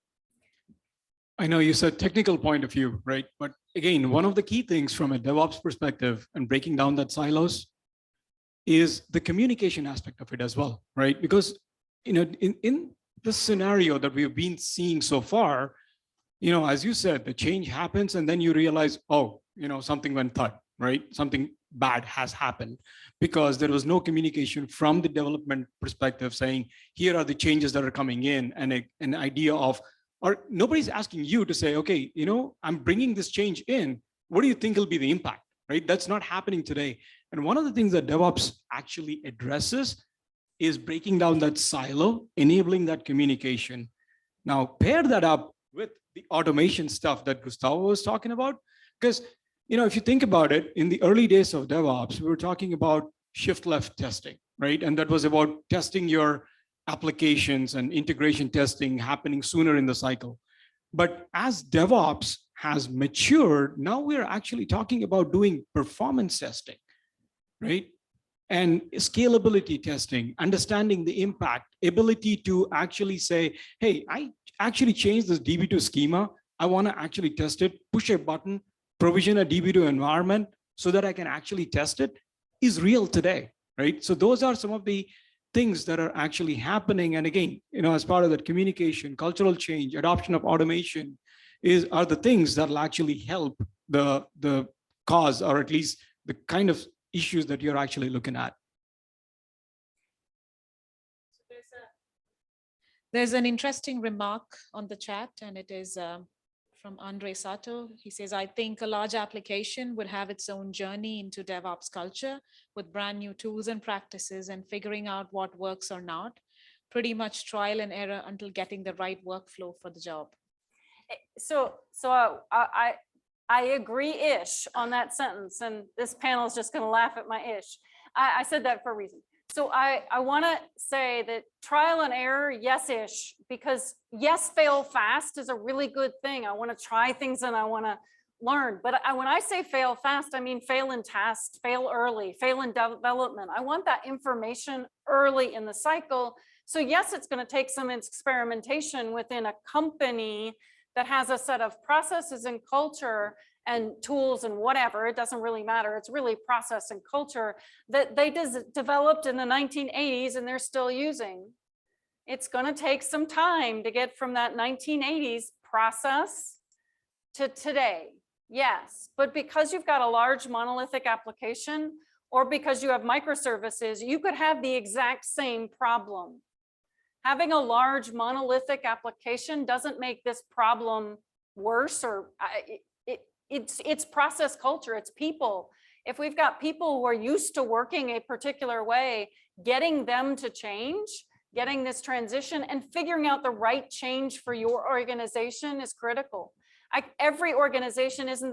I know you said technical point of view, right? But again, one of the key things from a DevOps perspective and breaking down that silos is the communication aspect of it as well, right? Because, in the scenario that we've been seeing so far, as you said, the change happens and then you realize, oh, something went thud, right? Something bad has happened because there was no communication from the development perspective saying, here are the changes that are coming in, and an idea of or nobody's asking you to say, okay, I'm bringing this change in. What do you think will be the impact, right? That's not happening today. And one of the things that DevOps actually addresses is breaking down that silo, enabling that communication. Now, pair that up with the automation stuff that Gustavo was talking about, because if you think about it, in the early days of DevOps, we were talking about shift left testing, right? And that was about testing your applications and integration testing happening sooner in the cycle. But as DevOps has matured, now we're actually talking about doing performance testing, right? And scalability testing, understanding the impact, ability to actually say, hey, I actually changed this DB2 schema. I want to actually test it, push a button, provision a DB2 environment so that I can actually test it, is real today, right? So those are some of the things that are actually happening. And again, as part of that communication, cultural change, adoption of automation are the things that will actually help the cause, or at least the kind of issues that you're actually looking at. There's an interesting remark on the chat, and it is from Andre Sato. He says, I think a large application would have its own journey into DevOps culture with brand new tools and practices and figuring out what works or not. Pretty much trial and error until getting the right workflow for the job. So I agree-ish on that sentence, and this panel is just going to laugh at my ish. I said that for a reason. So I want to say that trial and error, yes-ish, because yes, fail fast is a really good thing. I want to try things and I want to learn. But when I say fail fast, I mean fail in tasks, fail early, fail in development. I want that information early in the cycle. So yes, it's going to take some experimentation within a company that has a set of processes and culture and tools and whatever, it doesn't really matter. It's really process and culture that they developed in the 1980s and they're still using. It's going to take some time to get from that 1980s process to today. Yes, but because you've got a large monolithic application, or because you have microservices, you could have the exact same problem. Having a large monolithic application doesn't make this problem worse, or it's process culture, it's people. If we've got people who are used to working a particular way, getting them to change, getting this transition and figuring out the right change for your organization is critical. Every organization isn't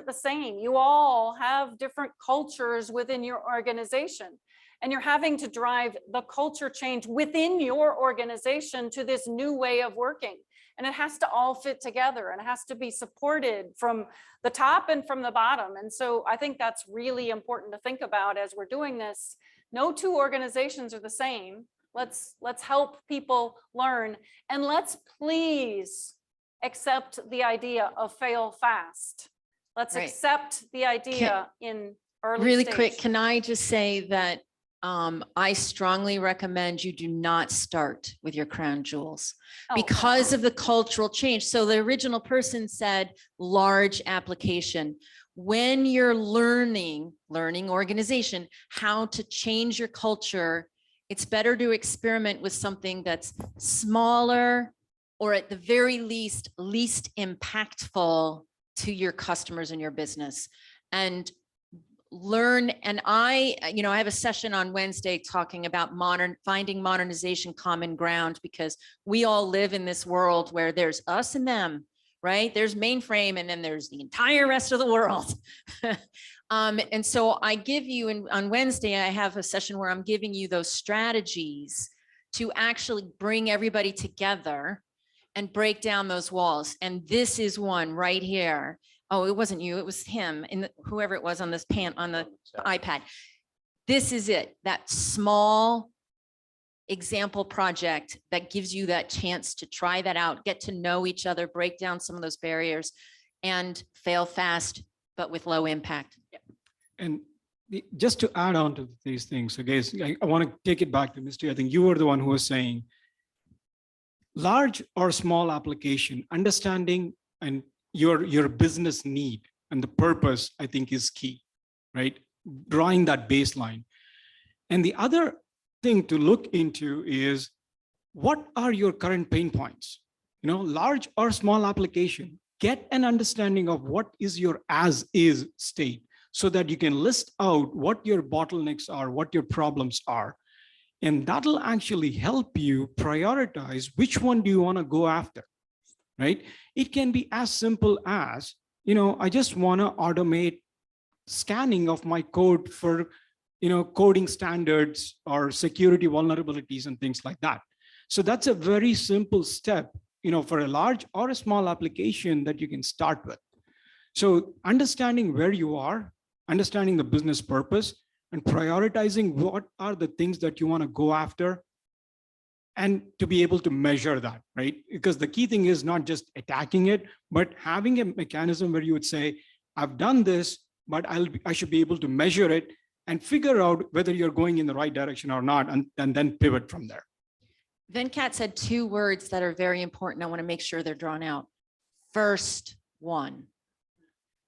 the same. You all have different cultures within your organization, and you're having to drive the culture change within your organization to this new way of working. And it has to all fit together, and it has to be supported from the top and from the bottom. And so I think that's really important to think about as we're doing this. No two organizations are the same. Let's help people learn, and let's please accept the idea of fail fast. Let's accept the idea in early really stage. quick, can I just say that I strongly recommend you do not start with your crown jewels because of the cultural change. So the original person said large application. When you're learning organization, how to change your culture, it's better to experiment with something that's smaller, or at the very least impactful to your customers and your business. And learn, and I have a session on Wednesday talking about finding modernization common ground, because we all live in this world where there's us and them, right? There's mainframe, and then there's the entire rest of the world. And so I give you, on Wednesday, I have a session where I'm giving you those strategies to actually bring everybody together and break down those walls. And this is one right here. Oh, it wasn't you, it was him, and whoever it was on this on the iPad. This is it, that small example project that gives you that chance to try that out, get to know each other, break down some of those barriers, and fail fast, but with low impact. And just to add on to these things, so guys, I want to take it back to Misty. I think you were the one who was saying large or small application, understanding and your business need and the purpose, I think, is key, right? Drawing that baseline. And the other thing to look into is, what are your current pain points, large or small application, get an understanding of what is your as is state so that you can list out what your bottlenecks are, what your problems are. And that'll actually help you prioritize which one do you want to go after, right? It can be as simple as, I just want to automate scanning of my code for, coding standards or security vulnerabilities and things like that. So that's a very simple step, for a large or a small application that you can start with. So understanding where you are, understanding the business purpose, and prioritizing what are the things that you want to go after, and to be able to measure that, right? Because the key thing is not just attacking it, but having a mechanism where you would say, I've done this, but I should be able to measure it and figure out whether you're going in the right direction or not, and then pivot from there. Venkat said two words that are very important. I want to make sure they're drawn out. First one.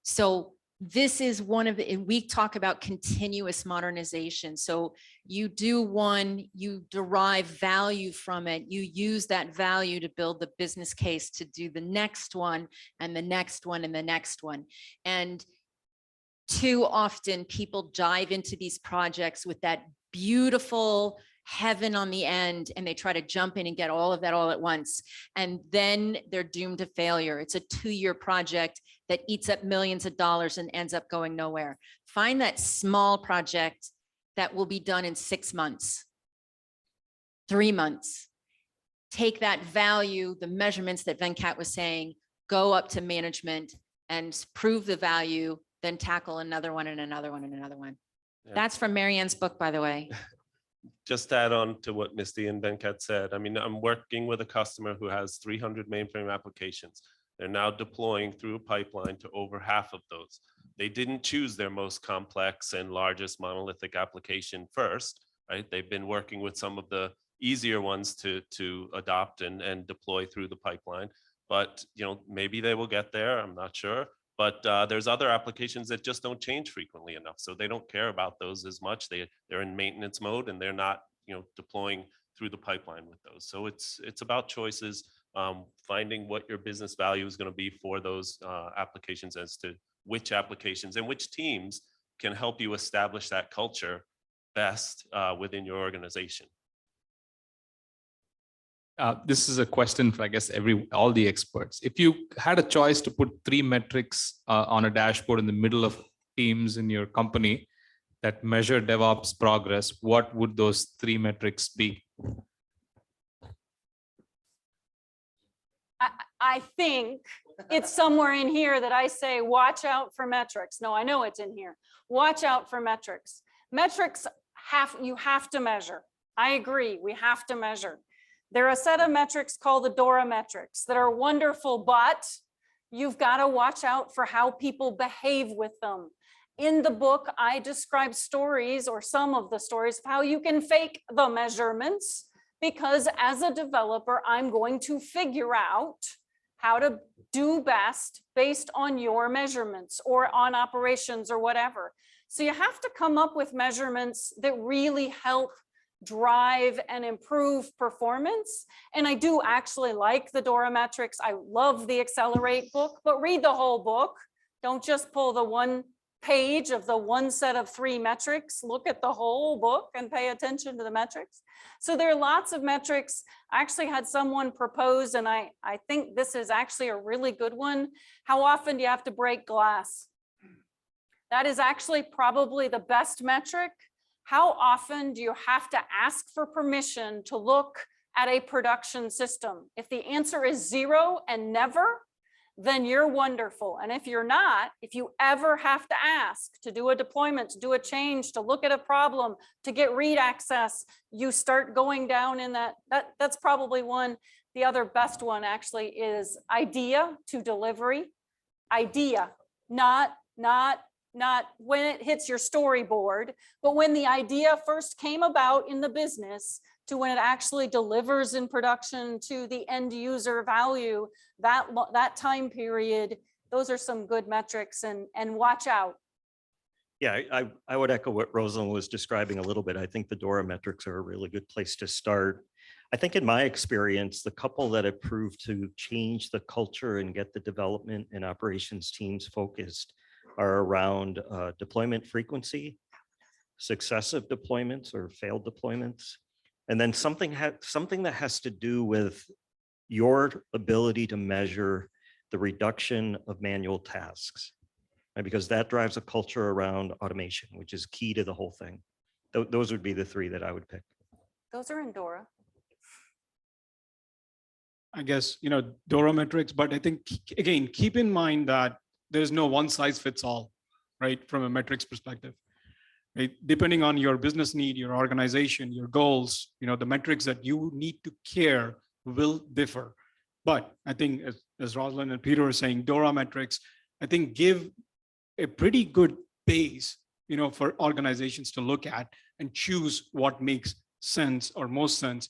So this is one of the, we talk about continuous modernization. So you do one, you derive value from it. You use that value to build the business case to do the next one and the next one and the next one. And too often people dive into these projects with that beautiful heaven on the end, and they try to jump in and get all of that all at once. And then they're doomed to failure. It's a 2-year project that eats up millions of dollars and ends up going nowhere. Find that small project that will be done in 6 months, 3 months. Take that value, the measurements that Venkat was saying, go up to management and prove the value, then tackle another one and another one and another one. Yeah. That's from Marianne's book, by the way. Just to add on to what Misty and Venkat said, I mean, I'm working with a customer who has 300 mainframe applications. They're now deploying through a pipeline to over half of those. They didn't choose their most complex and largest monolithic application first, right? They've been working with some of the easier ones to adopt and deploy through the pipeline. But maybe they will get there, I'm not sure. But there's other applications that just don't change frequently enough. So they don't care about those as much. They're in maintenance mode and they're not deploying through the pipeline with those. So it's about choices, finding what your business value is going to be for those applications as to which applications and which teams can help you establish that culture best within your organization. This is a question for, I guess, all the experts. If you had a choice to put 3 metrics on a dashboard in the middle of teams in your company that measure DevOps progress, what would those 3 metrics be? I think it's somewhere in here that I say, watch out for metrics. No, I know it's in here. Watch out for metrics. Metrics you have to measure. I agree, we have to measure. There are a set of metrics called the DORA metrics that are wonderful, but you've got to watch out for how people behave with them. In the book, I describe stories, or some of the stories, of how you can fake the measurements, because as a developer, I'm going to figure out how to do best based on your measurements or on operations or whatever. So you have to come up with measurements that really help drive and improve performance. And I do actually like the DORA metrics. I love the Accelerate book, but read the whole book. Don't just pull the one page of the one set of 3 metrics. Look at the whole book and pay attention to the metrics. So there are lots of metrics. I actually had someone propose, and I think this is actually a really good one. How often do you have to break glass? That is actually probably the best metric. How often do you have to ask for permission to look at a production system? If the answer is 0 and never, then you're wonderful. And if you're not, if you ever have to ask to do a deployment, to do a change, to look at a problem, to get read access, you start going down in that's probably one. The other best one actually is idea to delivery. Idea, not when it hits your storyboard, but when the idea first came about in the business to when it actually delivers in production to the end user value, that time period, those are some good metrics, and watch out. Yeah, I would echo what Rosalind was describing a little bit. I think the DORA metrics are a really good place to start. I think in my experience, the couple that have proved to change the culture and get the development and operations teams focused are around deployment frequency, successive deployments or failed deployments, and then something that has to do with your ability to measure the reduction of manual tasks, right? Because that drives a culture around automation, which is key to the whole thing. Those would be the three that I would pick. Those are in Dora. I guess, DORA metrics, but I think, again, keep in mind that there's no one size fits all, right? From a metrics perspective, right? Depending on your business need, your organization, your goals, the metrics that you need to care will differ. But I think as Rosalind and Peter are saying, DORA metrics, I think give a pretty good base, for organizations to look at and choose what makes sense or most sense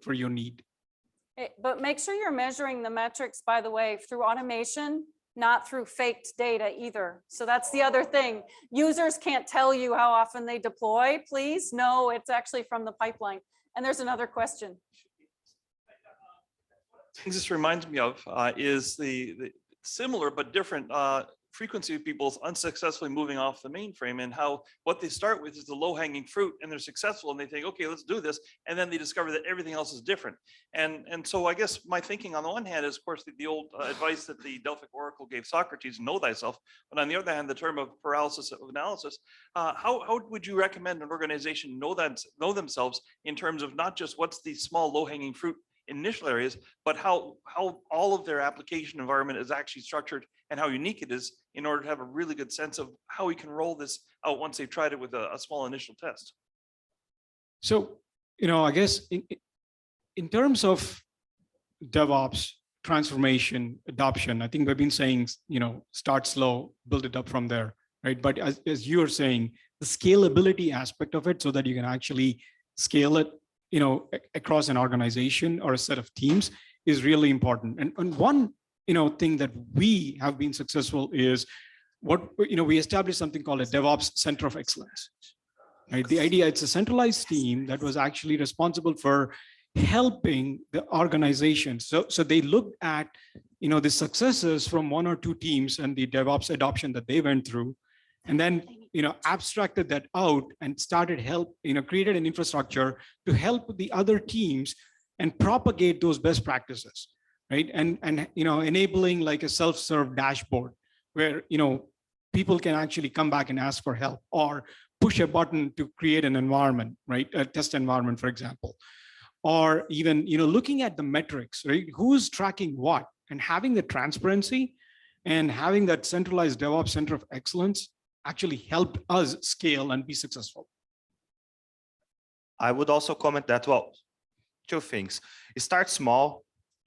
for your need. But make sure you're measuring the metrics, by the way, through automation, not through faked data either. So that's the other thing. Users can't tell you how often they deploy, please. No, it's actually from the pipeline. And there's another question. Things this reminds me of is the similar but different frequency of people unsuccessfully moving off the mainframe, and how what they start with is the low hanging fruit, and they're successful and they think, okay, let's do this. And then they discover that everything else is different. And so I guess my thinking on the one hand is, of course, the old advice that the Delphic Oracle gave Socrates, know thyself. But on the other hand, the term of paralysis of analysis, how would you recommend an organization know themselves in terms of not just what's the small low hanging fruit initial areas, but how all of their application environment is actually structured and how unique it is, in order to have a really good sense of how we can roll this out once they've tried it with a small initial test? So, I guess in terms of DevOps transformation adoption, I think we've been saying, start slow, build it up from there, right? But as you're saying, the scalability aspect of it, so that you can actually scale it, across an organization or a set of teams, is really important. And one, thing that we have been successful is we established something called a DevOps Center of Excellence, right? The idea, it's a centralized team that was actually responsible for helping the organization. So they looked at, the successes from one or two teams and the DevOps adoption that they went through, and then, abstracted that out and started created an infrastructure to help the other teams and propagate those best practices, right? And enabling like a self-serve dashboard where, people can actually come back and ask for help, or push a button to create an environment, right? A test environment, for example, or even, looking at the metrics, right? Who's tracking what, and having the transparency and having that centralized DevOps Center of Excellence actually helped us scale and be successful. I would also comment that, well, two things. Start small,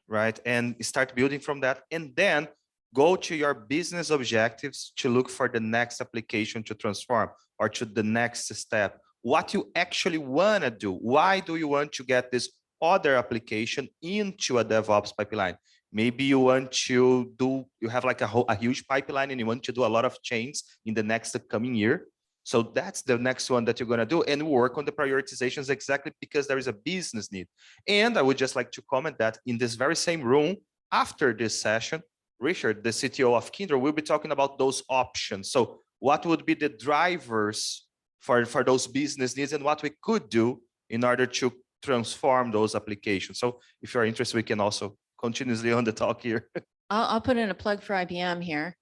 right? And start building from that. And then go to your business objectives to look for the next application to transform, or to the next step. What you actually want to do. Why do you want to get this other application into a DevOps pipeline? Maybe you want to you have like a huge pipeline and you want to do a lot of change in the next coming year. So that's the next one that you're going to do, and work on the prioritizations exactly because there is a business need. And I would just like to comment that in this very same room, after this session, Richard, the CTO of Kyndryl, will be talking about those options. So what would be the drivers for those business needs, and what we could do in order to transform those applications. So if you're interested, we can also continuously on the talk here. I'll put in a plug for IBM here.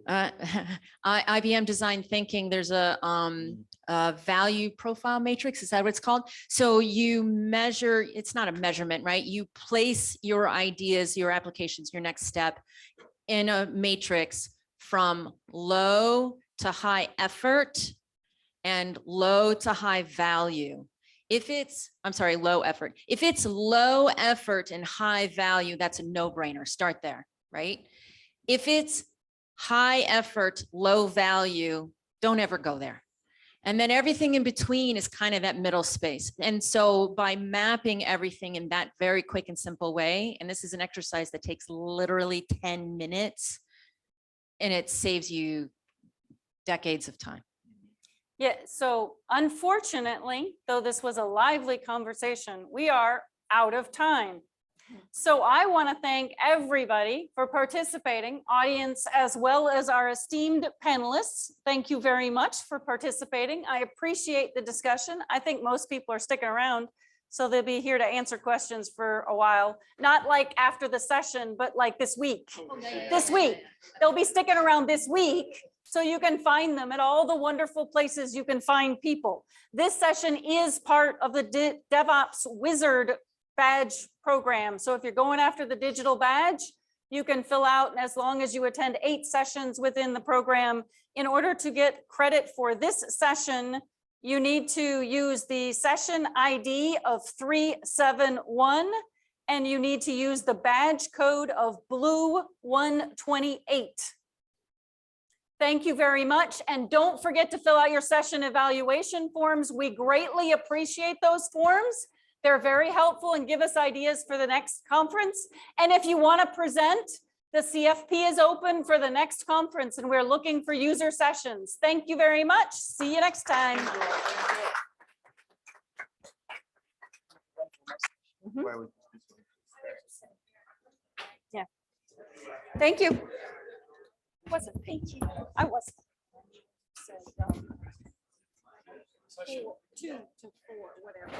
IBM Design Thinking, there's a value profile matrix. Is that what it's called? So you measure, it's not a measurement, right? You place your ideas, your applications, your next step in a matrix from low to high effort and low to high value. If it's, low effort. If it's low effort and high value, that's a no-brainer. Start there, right? If it's high effort, low value, don't ever go there. And then everything in between is kind of that middle space. And so by mapping everything in that very quick and simple way, and this is an exercise that takes literally 10 minutes, and it saves you decades of time. Yeah, so unfortunately, though this was a lively conversation, we are out of time. So I want to thank everybody for participating, audience, as well as our esteemed panelists. Thank you very much for participating. I appreciate the discussion. I think most people are sticking around, so they'll be here to answer questions for a while. Not like after the session, but like this week. This week. They'll be sticking around this week, so you can find them at all the wonderful places you can find people. This session is part of the DevOps Wizard badge program. So if you're going after the digital badge, you can fill out as long as you attend 8 sessions within the program. In order to get credit for this session, you need to use the session ID of 371, and you need to use the badge code of blue 128. Thank you very much. And don't forget to fill out your session evaluation forms. We greatly appreciate those forms. They're very helpful and give us ideas for the next conference. And if you want to present, the CFP is open for the next conference, and we're looking for user sessions. Thank you very much. See you next time. Yeah. Thank you. Wasn't thank you. I wasn't. So, 2 to 4, whatever.